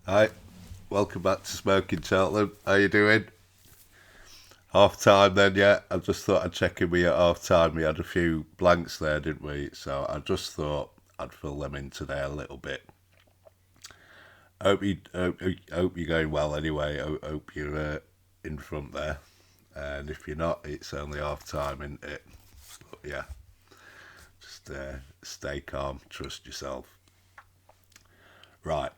Hi, welcome back to Smoking Cheltenham. How you doing? Half time then, yeah. I just thought I'd check in with you at half time. We had a few blanks there, didn't we? So I just thought I'd fill them in today a little bit. Hope you're going well anyway. Hope you're in front there. And if you're not, it's only half time, isn't it? But yeah, just stay calm, trust yourself. Right,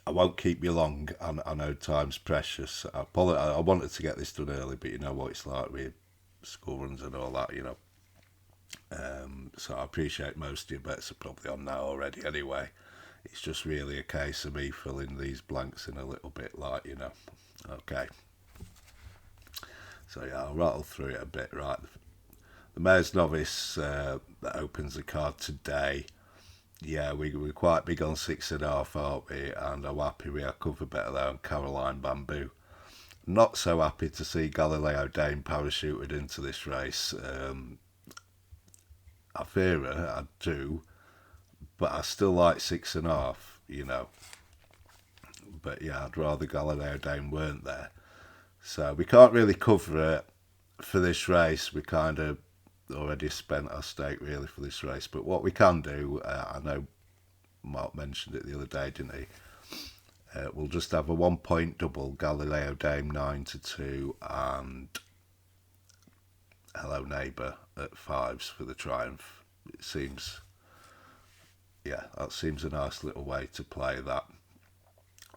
I won't keep you long. I know time's precious. I wanted to get this done early, but you know what it's like with school runs and all that, you know. So I appreciate most of your bets are probably on now already anyway. It's just really a case of me filling these blanks in a little bit, like, you know. Okay, so yeah, I'll rattle through it a bit. Right, the Mayor's Novice that opens the card today. Yeah, we're quite big on 6.5, aren't we? And I'm happy we are covered better there on Caroline Bamboo. Not so happy to see Galileo Dane parachuted into this race. I fear her, I do, but I still like 6.5, you know. But yeah, I'd rather Galileo Dane weren't there. So we can't really cover it for this race. We kind of already spent our stake really for this race. But what we can do, I know Mark mentioned it the other day, didn't he? We'll just have a 1 point double Galileo Dame 9 to 2 and Hello Neighbour at fives for the Triumph. It seems, yeah, that seems a nice little way to play that.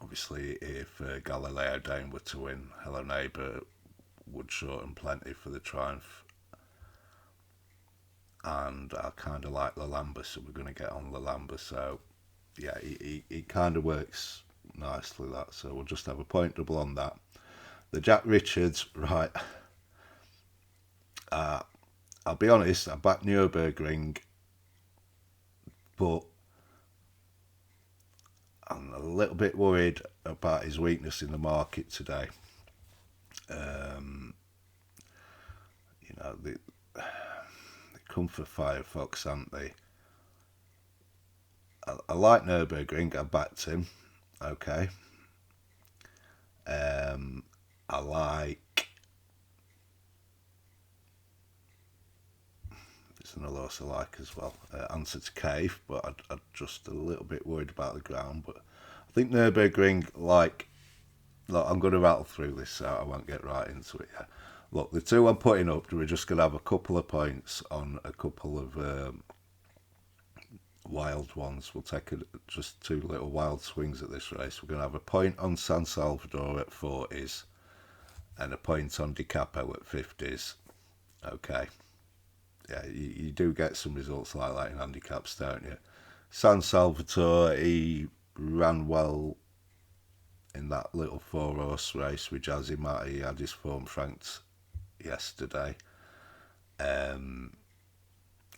Obviously, if Galileo Dame were to win, Hello Neighbour would shorten plenty for the Triumph. And I kind of like Lalamba, so we're going to get on Lalamba. So, yeah, he kind of works nicely, that. So we'll just have a point double on that. The Jack Richards, right. I'll be honest, I backed Nürburgring, but I'm a little bit worried about his weakness in the market today. Um, they come for Firefox, haven't they? I like Nürburgring, I backed him. Okay. I like. It's another horse I like as well. Answer to Cave, but I'm just a little bit worried about the ground. But I think Nürburgring, like, look, I'm going to rattle through this, so I won't get right into it yet. Look, the two I'm putting up, we're just going to have a couple of points on a couple of wild ones. We'll take just two little wild swings at this race. We're going to have a point on San Salvador at 40s and a point on Di Capo at 50s. Okay. Yeah, you do get some results like that in handicaps, don't you? San Salvatore, he ran well in that little four-horse race with Jazzy Matty. He had his form franked yesterday. Um,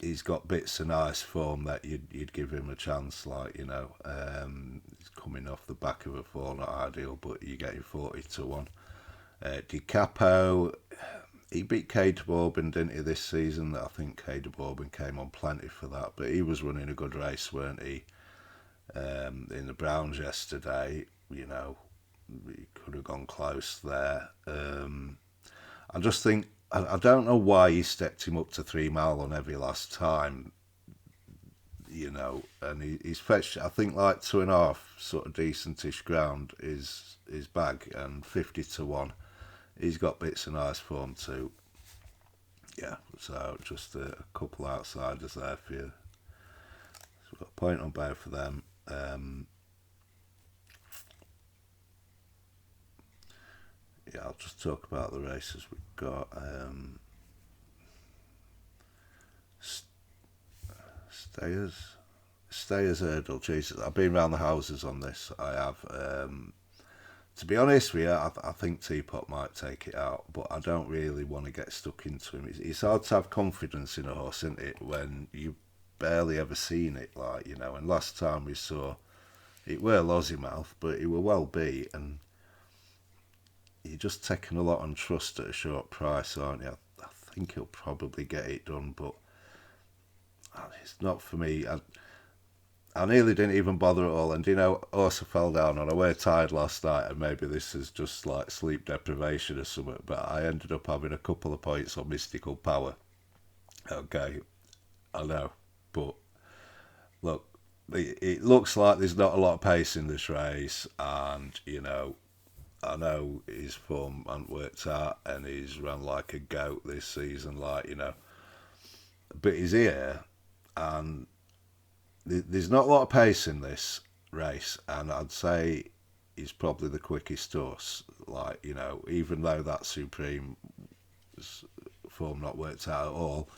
he's got bits of nice form that you'd give him a chance, like, you know. He's coming off the back of a four, not ideal, but you're getting 40 to 1. Di Capo, he beat Cade Bourbon, didn't he, this season? I think Cade Bourbon came on plenty for that, but he was running a good race, weren't he? In the Browns yesterday, you know, he could have gone close there. I just think, I don't know why he stepped him up to 3 mile on every last time, you know, and he's fetched, I think, like 2.5 sort of decentish ground is his bag, and 50 to 1. He's got bits of nice form too. Yeah, so just a couple outsiders there for you. So we've got a point on both of them. Yeah, I'll just talk about the races we've got. Stayers. Stayers Hurdle. Jesus, I've been round the houses on this. I have. To be honest with you, I think Teapot might take it out, but I don't really want to get stuck into him. It's hard to have confidence in a horse, isn't it, when you barely ever seen it, like, you know. And last time we saw it were Lossiemouth, but it were well beat, and you're just taking a lot on trust at a short price, aren't you? I think he'll probably get it done, but it's not for me. I nearly didn't even bother at all, and you know, also fell down on. I were tired last night, and maybe this is just like sleep deprivation or something. But I ended up having a couple of points on Mystical Power. Okay, I know, but look, it looks like there's not a lot of pace in this race, and you know, I know his form hasn't worked out, and he's run like a goat this season, like you know, but he's here, and there's not a lot of pace in this race, and I'd say he's probably the quickest horse. Like you know, even though that Supreme form not worked out at all,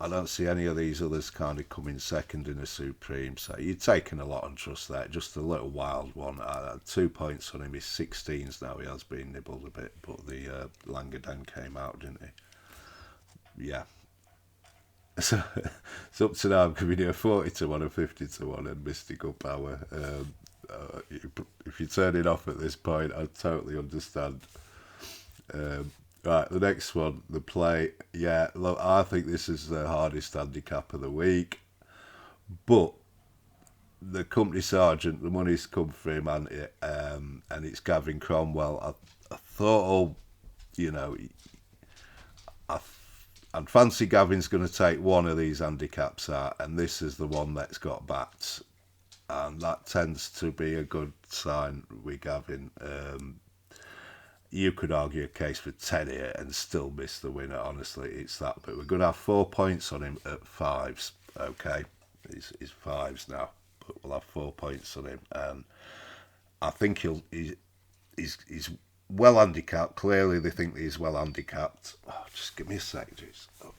I don't see any of these others kind of coming second in a Supreme. So you're taking a lot on trust there. Just a little wild one. 2 points on him. He's 16s now. He has been nibbled a bit, but the Langadan came out, didn't he? Yeah. So it's up to now. I'm giving you a 40 to 1, a 50 to 1, and Mystical Power. If you're turning off at this point, I totally understand. Right, the next one, the play. Yeah, look, I think this is the hardest handicap of the week. But the company sergeant, the money's come for him, and it's Gavin Cromwell. I thought, oh, you know, I'd fancy Gavin's going to take one of these handicaps out, and this is the one that's got bats. And that tends to be a good sign with Gavin. You could argue a case for 10 here and still miss the winner, honestly. It's that. But we're going to have 4 points on him at fives, okay? He's fives now, but we'll have 4 points on him. And I think he's well handicapped. Clearly, they think he's well handicapped. Oh, just give me a sec, jeez. Oh.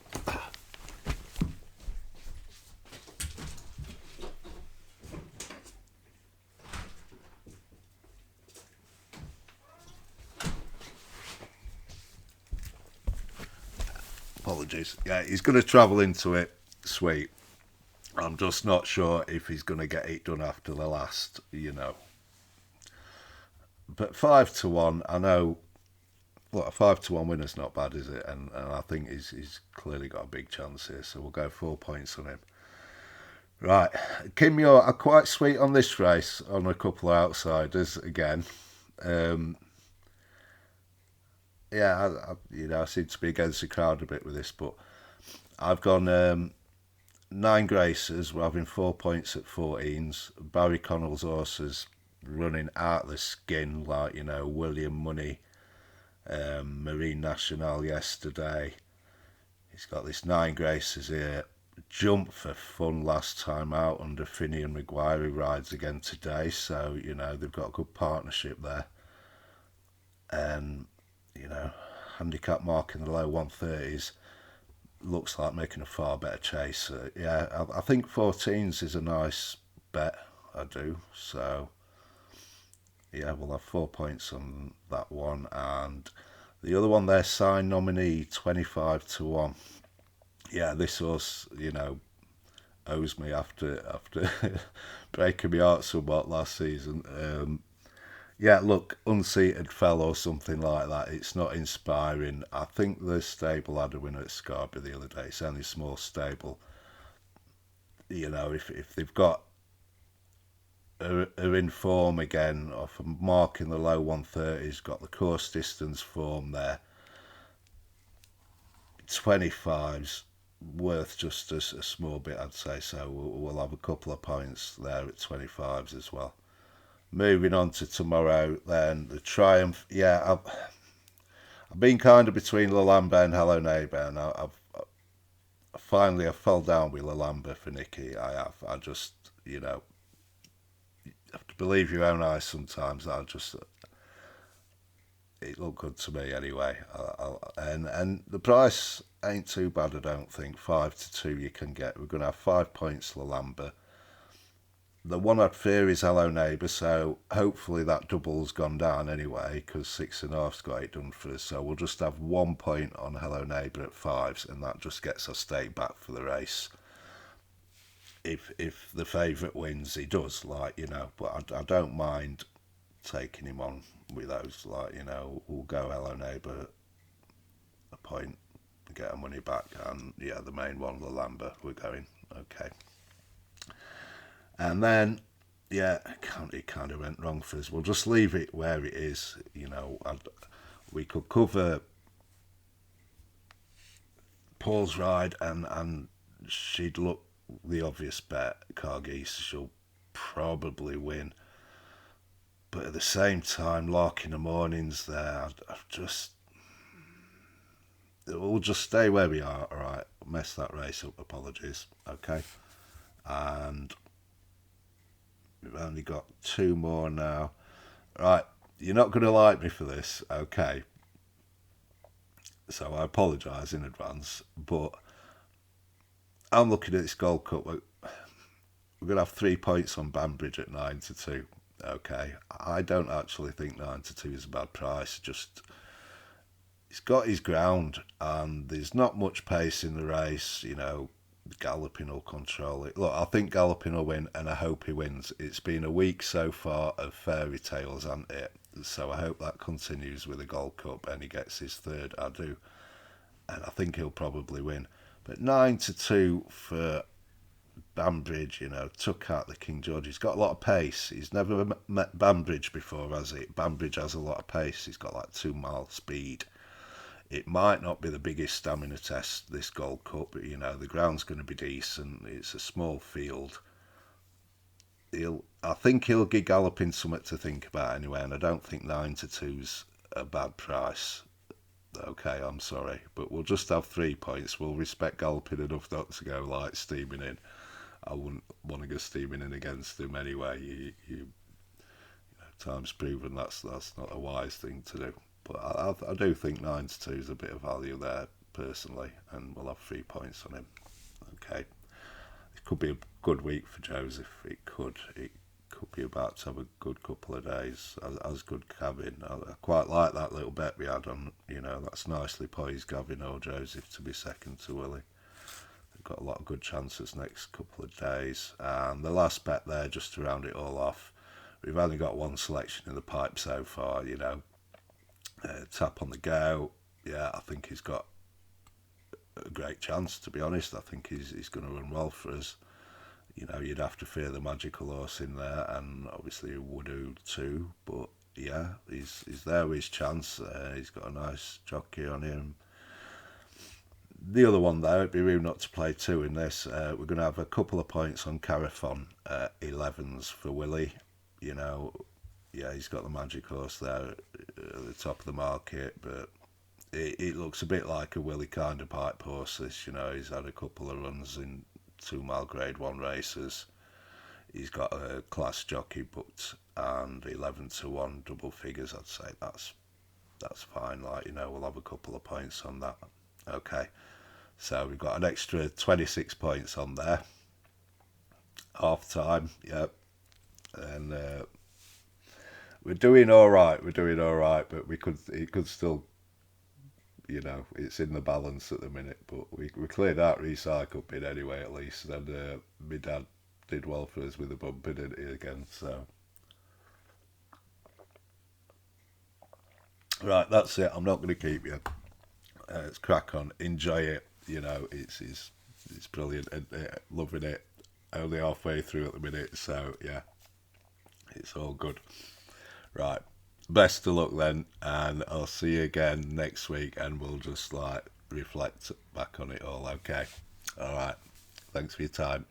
Apologies. Yeah, he's going to travel into it. Sweet. I'm just not sure if he's going to get it done after the last, you know. But 5 to 1, I know. Look, a 5 to 1 winner's not bad, is it? And I think he's clearly got a big chance here. So we'll go 4 points on him. Right, Kim Muir are quite sweet on this race on a couple of outsiders again. Yeah, you know, I seem to be against the crowd a bit with this, but I've gone 9 Graces. We're having 4 points at 14s. Barry Connell's horses running out the skin, like, you know, William Money, Marine Nationale yesterday. He's got this 9 Graces here. Jump for fun last time out under Finney and Maguire, who rides again today. So, you know, they've got a good partnership there. And, you know, handicap mark in the low 130s looks like making a far better chase. Yeah, I think 14s is a nice bet. I do. So, yeah, we'll have 4 points on that one. And the other one there, Sign Nominee, 25 to 1. Yeah, this horse, you know, owes me after breaking my heart somewhat last season. Yeah, look, unseated fell or something like that. It's not inspiring. I think the stable had a winner at Scarborough the other day. It's only a small stable. You know, if they've got are in form again, off a mark in the low 130s, got the course distance form there. 25's worth just a small bit, I'd say. So we'll have a couple of points there at 25's as well. Moving on to tomorrow, then the Triumph. Yeah, I've been kind of between Lalamba and Hello Neighbour, and I fell down with Lalamba for Nicky. I have. I just, you know, you have to believe your own eyes sometimes. It looked good to me anyway. And the price ain't too bad, I don't think. 5 to 2 you can get. We're going to have 5 points Lalamba. The one I'd fear is Hello Neighbour, so hopefully that double's gone down anyway, because 6.5's got it done for us. So we'll just have 1 point on Hello Neighbour at 5s, and that just gets our stake back for the race. If the favourite wins, he does, like, you know, but I don't mind taking him on with those, like, you know, we'll go Hello Neighbour a point, get our money back, and yeah, the main one, the Lamba, we're going, okay. And then, yeah, it kind of went wrong for us. We'll just leave it where it is. We could cover Paul's ride, and she'd look the obvious bet. Cargies, she'll probably win. But at the same time, Lark in the mornings there, I've just. We'll just stay where we are, alright? Mess that race up, apologies. Okay. And we've only got two more now. Right, you're not going to like me for this, okay? So I apologise in advance, but I'm looking at this Gold Cup. We're going to have 3 points on Banbridge at 9-2. Okay, I don't actually think 9-2 is a bad price. Just he's got his ground, and there's not much pace in the race. Galloping will control it. Look, I think Galloping will win, and I hope he wins. It's been a week so far of fairy tales, hasn't it? So I hope that continues with the Gold Cup, and he gets his third. I do, and I think he'll probably win. But 9-2 for Banbridge, took out the King George. He's got a lot of pace. He's never met Banbridge before, has he? Banbridge has a lot of pace. He's got like 2 mile speed. It might not be the biggest stamina test, this Gold Cup, but the ground's going to be decent. It's a small field. I think he'll give Galloping something to think about anyway, and I don't think 9-2's a bad price. Okay, I'm sorry, but we'll just have 3 points. We'll respect Galloping enough not to go like steaming in. I wouldn't want to go steaming in against him anyway. Time's proven that's not a wise thing to do. But I do think 9-2 is a bit of value there, personally, and we'll have 3 points on him. Okay. It could be a good week for Joseph. It could be about to have a good couple of days, as good Gavin. I quite like that little bet we had on, that's nicely poised, Gavin or Joseph to be second to Willie. They've got a lot of good chances next couple of days. And the last bet there, just to round it all off, we've only got one selection in the pipe so far, Tap on the Go. Yeah, I think he's got a great chance, to be honest. I think he's going to run well for us. You'd have to fear the Magical Horse in there, and obviously Woodoo too. But yeah, he's there with his chance. He's got a nice jockey on him. The other one there, it'd be rude not to play two in this. We're going to have a couple of points on Carafon 11s for Willie. Yeah, he's got the Magic Horse there at the top of the market, but it looks a bit like a Willie kind of pipe horse. He's had a couple of runs in 2 mile Grade 1 races. He's got a class jockey booked, and 11-1 double figures. I'd say that's fine. We'll have a couple of points on that. Okay, so we've got an extra 26 points on there. Half time, yep, and. We're doing all right. But it could still, it's in the balance at the minute. But we cleared out recycle bin anyway, at least. And my dad did well for us with the bumping in it again. So right, that's it. I'm not going to keep you. It's crack on. Enjoy it. It's brilliant and loving it. Only halfway through at the minute, so yeah, it's all good. Right, best of luck then, and I'll see you again next week, and we'll just reflect back on it all. Okay, all right. Thanks for your time.